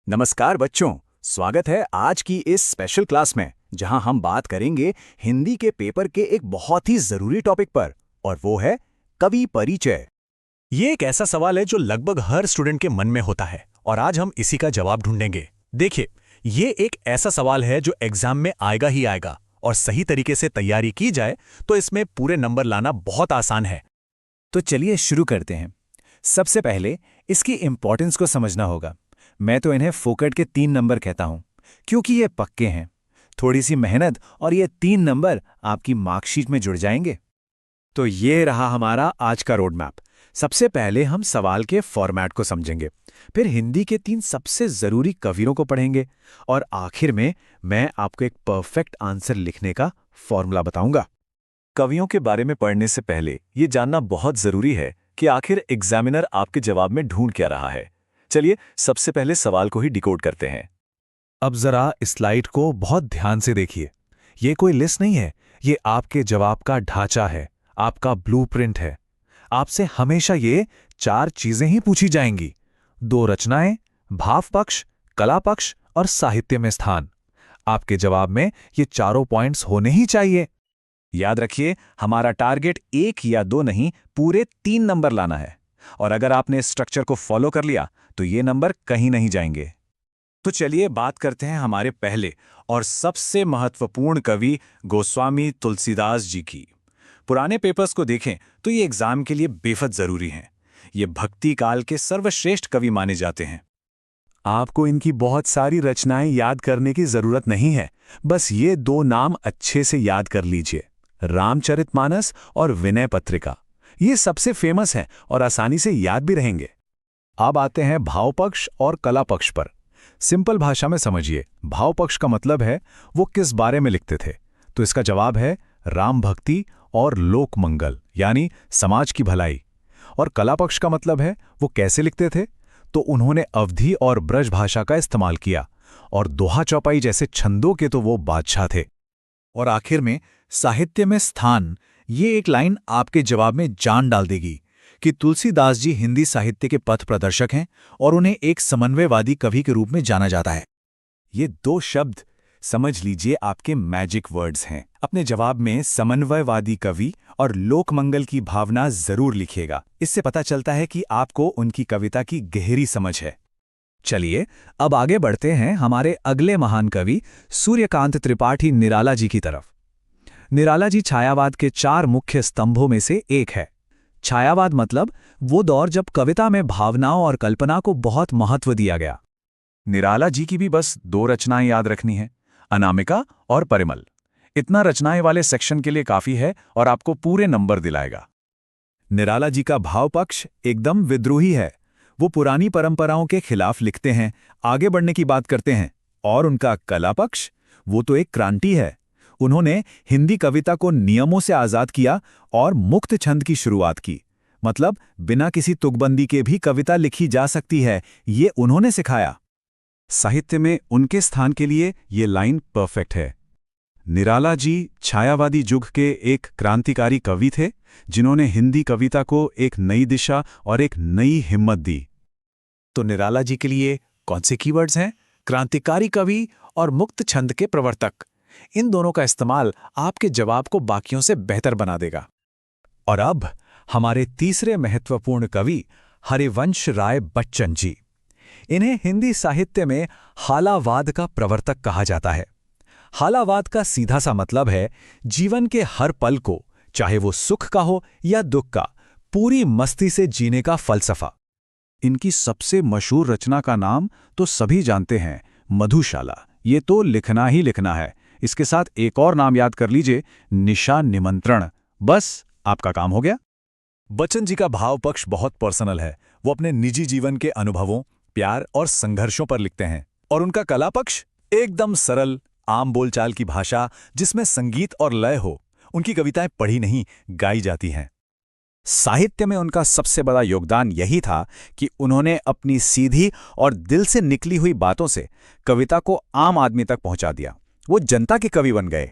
नमस्कार बच्चों, स्वागत है आज की इस स्पेशल क्लास में जहां हम बात करेंगे हिंदी के पेपर के एक बहुत ही जरूरी टॉपिक पर और वो है कवि परिचय। ये एक ऐसा सवाल है जो लगभग हर स्टूडेंट के मन में होता है और आज हम इसी का जवाब ढूंढेंगे। देखिए, ये एक ऐसा सवाल है जो एग्जाम में आएगा ही आएगा और सही तरीके से तैयारी की जाए तो इसमें पूरे नंबर लाना बहुत आसान है। तो चलिए शुरू करते हैं। सबसे पहले इसकी इंपॉर्टेंस को समझना होगा। मैं तो इन्हें फोकट के 3 नंबर कहता हूं क्योंकि ये पक्के हैं। थोड़ी सी मेहनत और ये 3 नंबर आपकी मार्कशीट में जुड़ जाएंगे। तो ये रहा हमारा आज का रोड मैप। सबसे पहले हम सवाल के फॉर्मेट को समझेंगे, फिर हिंदी के 3 सबसे जरूरी कवियों को पढ़ेंगे और आखिर में मैं आपको एक परफेक्ट आंसर लिखने का फॉर्मूला बताऊंगा। कवियों के बारे में पढ़ने से पहले ये जानना बहुत जरूरी है कि आखिर एग्जामिनर आपके जवाब में ढूंढ क्या रहा है। चलिए सबसे पहले सवाल को ही डिकोड करते हैं। अब जरा इस स्लाइड को बहुत ध्यान से देखिए। ये कोई लिस्ट नहीं है, ये आपके जवाब का ढांचा है, आपका ब्लूप्रिंट है। आपसे हमेशा ये 4 चीजें ही पूछी जाएंगी: 2 रचनाएं, भाव पक्ष, कला पक्ष और साहित्य में स्थान। आपके जवाब में ये चारों पॉइंट्स होने ही चाहिए। याद रखिए, हमारा टारगेट 1 या 2 नहीं, पूरे 3 नंबर लाना है और अगर आपने स्ट्रक्चर को फॉलो कर लिया तो ये नंबर कहीं नहीं जाएंगे। तो चलिए बात करते हैं हमारे पहले और सबसे महत्वपूर्ण कवि गोस्वामी तुलसीदास जी की। पुराने पेपर्स को देखें तो ये एग्जाम के लिए बेहद जरूरी हैं। ये भक्ति काल के सर्वश्रेष्ठ कवि माने जाते हैं। आपको इनकी बहुत सारी रचनाएं याद करने की जरूरत नहीं है, बस ये 2 नाम अच्छे से याद कर लीजिए: रामचरितमानस और विनय पत्रिका। ये सबसे फेमस हैं और आसानी से याद भी रहेंगे। अब आते हैं भाव पक्ष और कला पक्ष पर। सिंपल भाषा में समझिए, भाव पक्ष का मतलब है वो किस बारे में लिखते थे, तो इसका जवाब है राम भक्ति और लोक मंगल, यानी समाज की भलाई। और कला पक्ष का मतलब है वो कैसे लिखते थे, तो उन्होंने अवधी और ब्रज भाषा का इस्तेमाल किया और दोहा चौपाई जैसे छंदों के तो वो बादशाह थे। और आखिर में साहित्य में स्थान, ये एक लाइन आपके जवाब में जान डाल देगी कि तुलसीदास जी हिंदी साहित्य के पथ प्रदर्शक हैं और उन्हें एक समन्वयवादी कवि के रूप में जाना जाता है। ये 2 शब्द समझ लीजिए आपके मैजिक वर्ड्स हैं। अपने जवाब में समन्वयवादी कवि और लोकमंगल की भावना जरूर लिखिएगा। इससे पता चलता है कि आपको उनकी कविता की गहरी समझ है। चलिए अब आगे बढ़ते हैं हमारे अगले महान कवि सूर्यकांत त्रिपाठी निराला जी की तरफ। निराला जी छायावाद के 4 मुख्य स्तंभों में से एक है। छायावाद मतलब वो दौर जब कविता में भावनाओं और कल्पना को बहुत महत्व दिया गया। निराला जी की भी बस 2 रचनाएं याद रखनी है: अनामिका और परिमल। इतना रचनाएं वाले सेक्शन के लिए काफी है और आपको पूरे नंबर दिलाएगा। निराला जी का भाव पक्ष एकदम विद्रोही है। वो पुरानी परंपराओं के खिलाफ लिखते हैं, आगे बढ़ने की बात करते हैं। और उनका कला पक्ष, वो तो एक क्रांति है। उन्होंने हिंदी कविता को नियमों से आजाद किया और मुक्त छंद की शुरुआत की। मतलब बिना किसी तुकबंदी के भी कविता लिखी जा सकती है, ये उन्होंने सिखाया। साहित्य में उनके स्थान के लिए ये लाइन परफेक्ट है। निराला जी छायावादी युग के एक क्रांतिकारी कवि थे जिन्होंने हिंदी कविता को एक नई दिशा और एक नई हिम्मत दी। तो निराला जी के लिए कौन से कीवर्ड्स हैं? क्रांतिकारी कवि और मुक्त छंद के प्रवर्तक। इन दोनों का इस्तेमाल आपके जवाब को बाकियों से बेहतर बना देगा। और अब हमारे तीसरे महत्वपूर्ण कवि हरिवंश राय बच्चन जी। इन्हें हिंदी साहित्य में हालावाद का प्रवर्तक कहा जाता है। हालावाद का सीधा सा मतलब है जीवन के हर पल को, चाहे वो सुख का हो या दुख का, पूरी मस्ती से जीने का फलसफा। इनकी सबसे मशहूर रचना का नाम तो सभी जानते हैं, मधुशाला। ये तो लिखना ही लिखना है। इसके साथ एक और नाम याद कर लीजिए, निशा निमंत्रण। बस आपका काम हो गया। बच्चन जी का भाव पक्ष बहुत पर्सनल है। वो अपने निजी जीवन के अनुभवों, प्यार और संघर्षों पर लिखते हैं। और उनका कला पक्ष एकदम सरल, आम बोलचाल की भाषा जिसमें संगीत और लय हो। उनकी कविताएं पढ़ी नहीं, गाई जाती हैं। साहित्य में उनका सबसे बड़ा योगदान यही था कि उन्होंने अपनी सीधी और दिल से निकली हुई बातों से कविता को आम आदमी तक पहुंचा दिया। वो जनता के कवि बन गए।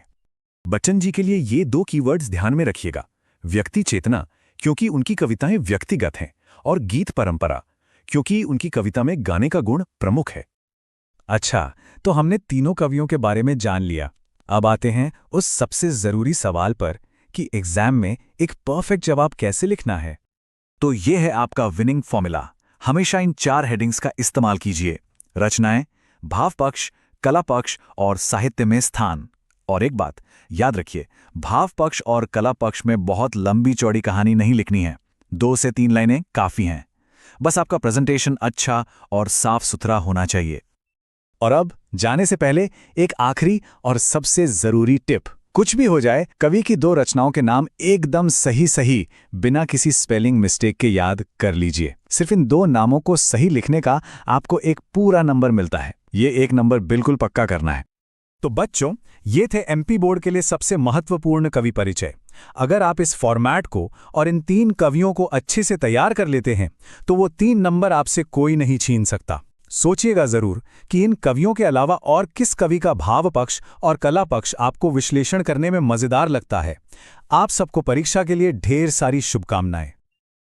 बच्चन जी के लिए ये 2 कीवर्ड्स ध्यान में रखिएगा: व्यक्ति चेतना, क्योंकि उनकी कविताएं व्यक्तिगत हैं, और गीत परंपरा, क्योंकि उनकी कविता में गाने का गुण प्रमुख है। अच्छा, तो हमने तीनों कवियों के बारे में जान लिया। अब आते हैं उस सबसे जरूरी सवाल पर कि एग्जाम में एक परफेक्ट जवाब कैसे लिखना है। तो ये है आपका विनिंग फॉर्मूला। हमेशा इन 4 हेडिंग्स का इस्तेमाल कीजिए: रचनाएं, भाव पक्ष, कला पक्ष और साहित्य में स्थान। और एक बात याद रखिए, भाव पक्ष और कला पक्ष में बहुत लंबी चौड़ी कहानी नहीं लिखनी है, 2 से 3 लाइनें काफी हैं। बस आपका प्रेजेंटेशन अच्छा और साफ सुथरा होना चाहिए। और अब जाने से पहले एक आखिरी और सबसे जरूरी टिप। कुछ भी हो जाए, कवि की 2 रचनाओं के नाम एकदम सही बिना किसी स्पेलिंग मिस्टेक के याद कर लीजिए। सिर्फ इन 2 नामों को सही लिखने का आपको एक पूरा नंबर मिलता है। ये 1 नंबर बिल्कुल पक्का करना है। तो बच्चों, ये थे एमपी बोर्ड के लिए सबसे महत्वपूर्ण कवि परिचय। अगर आप इस फॉर्मेट को और इन 3 कवियों को अच्छे से तैयार कर लेते हैं तो वो 3 नंबर आपसे कोई नहीं छीन सकता। सोचिएगा जरूर कि इन कवियों के अलावा और किस कवि का भाव पक्ष और कला पक्ष आपको विश्लेषण करने में मजेदार लगता है। आप सबको परीक्षा के लिए ढेर सारी शुभकामनाएं।